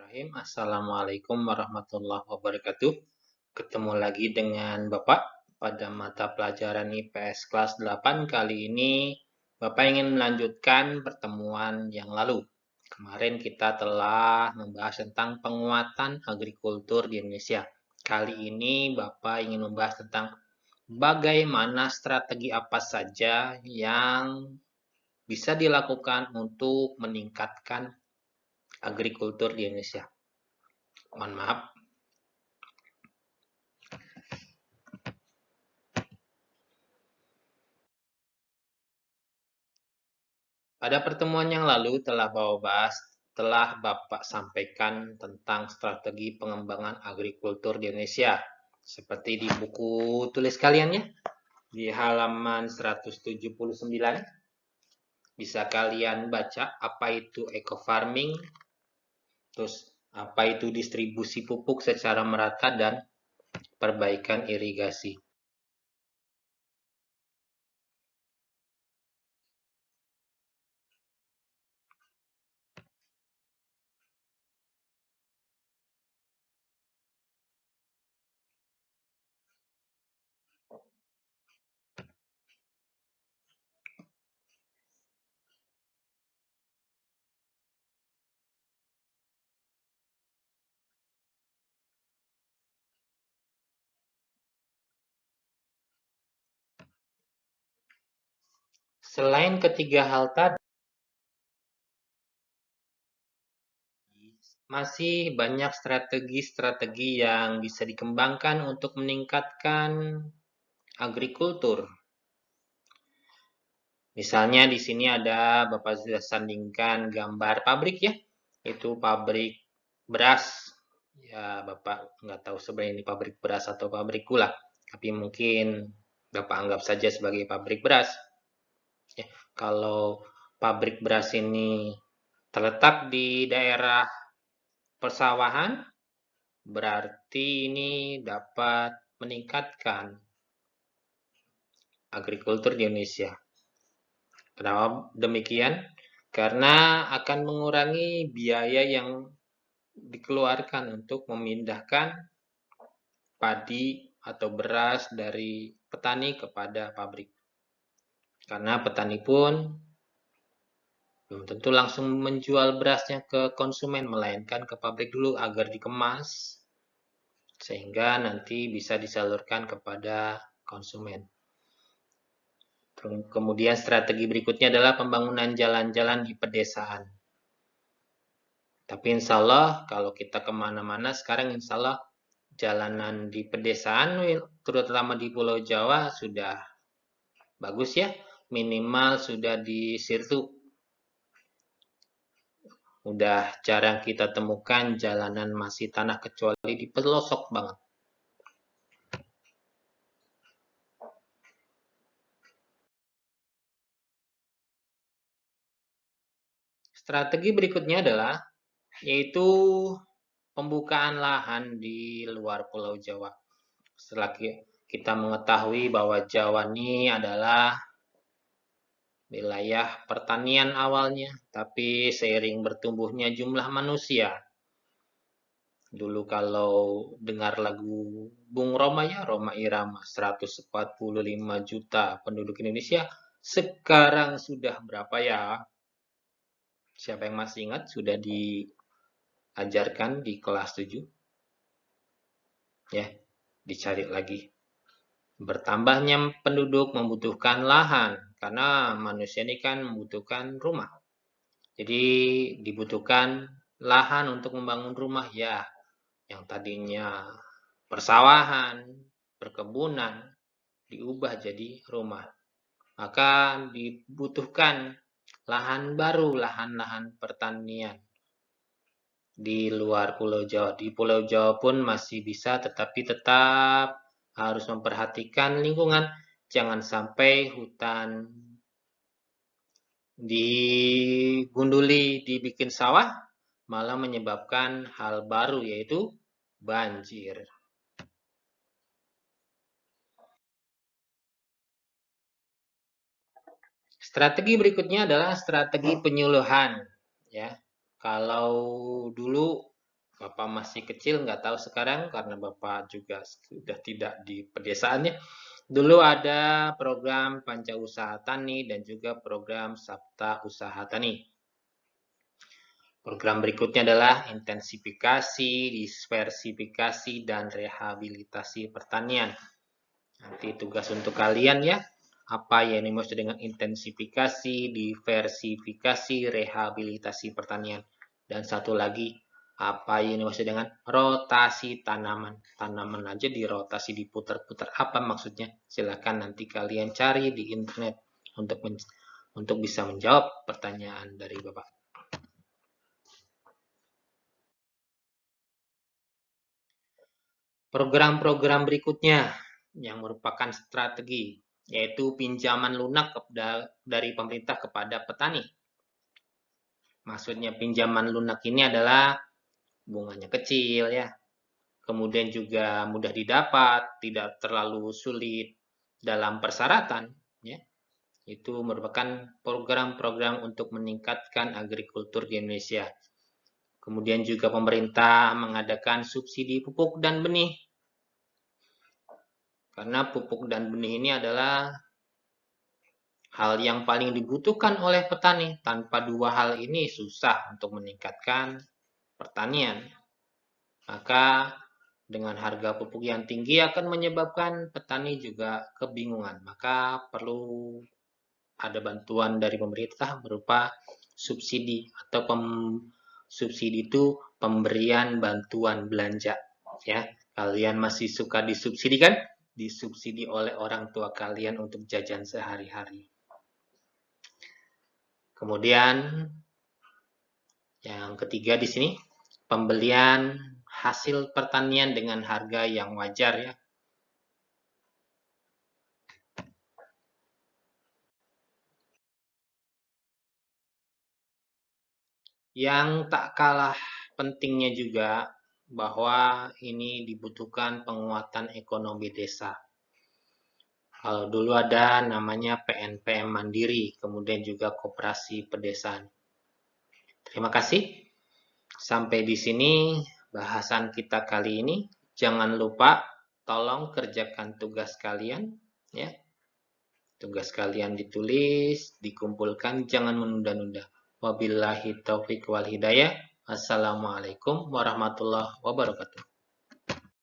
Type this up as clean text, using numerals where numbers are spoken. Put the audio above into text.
Bismillahirrahmanirrahim. Assalamualaikum warahmatullahi wabarakatuh. Ketemu lagi dengan Bapak pada mata pelajaran IPS kelas 8. Kali ini Bapak ingin melanjutkan pertemuan yang lalu. Kemarin kita telah membahas tentang penguatan agrikultur di Indonesia. Kali ini Bapak ingin membahas tentang bagaimana strategi apa saja yang bisa dilakukan untuk meningkatkan agrikultur di Indonesia. Mohon maaf. Pada pertemuan yang lalu telah Bapak sampaikan tentang strategi pengembangan agrikultur di Indonesia. Seperti di buku tulis kalian ya, di halaman 179. Bisa kalian baca apa itu eco farming, terus apa itu distribusi pupuk secara merata dan perbaikan irigasi. Selain ketiga hal tadi, masih banyak strategi-strategi yang bisa dikembangkan untuk meningkatkan agrikultur. Misalnya di sini ada Bapak sudah sandingkan gambar pabrik ya, itu pabrik beras. Ya Bapak nggak tahu sebenarnya ini pabrik beras atau pabrik gula, tapi mungkin Bapak anggap saja sebagai pabrik beras. Ya, kalau pabrik beras ini terletak di daerah persawahan, berarti ini dapat meningkatkan agrikultur di Indonesia. Kenapa demikian? Karena akan mengurangi biaya yang dikeluarkan untuk memindahkan padi atau beras dari petani kepada pabrik. Karena petani pun belum tentu langsung menjual berasnya ke konsumen, melainkan ke pabrik dulu agar dikemas, sehingga nanti bisa disalurkan kepada konsumen. Kemudian strategi berikutnya adalah pembangunan jalan-jalan di pedesaan. Tapi insya Allah kalau kita kemana-mana sekarang insya Allah jalanan di pedesaan terutama di Pulau Jawa sudah bagus ya. Minimal sudah di sirtu. Udah jarang kita temukan jalanan masih tanah kecuali di pelosok banget. Strategi berikutnya adalah yaitu pembukaan lahan di luar Pulau Jawa. Setelah kita mengetahui bahwa Jawa ini adalah wilayah pertanian awalnya, tapi seiring bertumbuhnya jumlah manusia. Dulu kalau dengar lagu Bung Roma ya, Roma Irama, 145 juta penduduk Indonesia, sekarang sudah berapa ya? Siapa yang masih ingat? Sudah diajarkan di kelas 7? Ya, dicari lagi. Bertambahnya penduduk membutuhkan lahan, karena manusia ini kan membutuhkan rumah. Jadi dibutuhkan lahan untuk membangun rumah ya, yang tadinya persawahan, perkebunan, diubah jadi rumah. Maka dibutuhkan lahan baru, lahan-lahan pertanian di luar Pulau Jawa. Di Pulau Jawa pun masih bisa, tetapi tetap harus memperhatikan lingkungan. Jangan sampai hutan digunduli, dibikin sawah, malah menyebabkan hal baru yaitu banjir. Strategi berikutnya adalah strategi penyuluhan. Ya, kalau dulu Bapak masih kecil, nggak tahu sekarang karena Bapak juga sudah tidak di pedesaannya. Dulu ada program Panca Usaha Tani dan juga program Sabta Usaha Tani. Program berikutnya adalah intensifikasi, diversifikasi, dan rehabilitasi pertanian. Nanti tugas untuk kalian ya, apa yang dimaksud dengan intensifikasi, diversifikasi, rehabilitasi pertanian. Dan satu lagi, apa yang dimaksud dengan rotasi tanaman. Tanaman aja dirotasi, diputar-putar. Apa maksudnya? Silakan nanti kalian cari di internet untuk bisa menjawab pertanyaan dari Bapak. Program-program berikutnya yang merupakan strategi, yaitu pinjaman lunak dari pemerintah kepada petani. Maksudnya pinjaman lunak ini adalah bunganya kecil ya, kemudian juga mudah didapat, tidak terlalu sulit dalam persyaratan ya. Itu merupakan program-program untuk meningkatkan agrikultur di Indonesia. Kemudian juga pemerintah mengadakan subsidi pupuk dan benih. Karena pupuk dan benih ini adalah hal yang paling dibutuhkan oleh petani. Tanpa dua hal ini susah untuk meningkatkan pertanian. Maka dengan harga pupuk yang tinggi akan menyebabkan petani juga kebingungan. Maka perlu ada bantuan dari pemerintah berupa subsidi atau subsidi itu pemberian bantuan belanja ya. Kalian masih suka disubsidi kan? Disubsidi oleh orang tua kalian untuk jajan sehari-hari. Kemudian yang ketiga di sini pembelian hasil pertanian dengan harga yang wajar ya. Yang tak kalah pentingnya juga bahwa ini dibutuhkan penguatan ekonomi desa. Kalau dulu ada namanya PNPM Mandiri, kemudian juga Koperasi Pedesaan. Terima kasih. Sampai di sini bahasan kita kali ini. Jangan lupa tolong kerjakan tugas kalian ya. Tugas kalian ditulis, dikumpulkan, jangan menunda-nunda. Wabillahi taufiq wal hidayah. Assalamualaikum warahmatullahi wabarakatuh.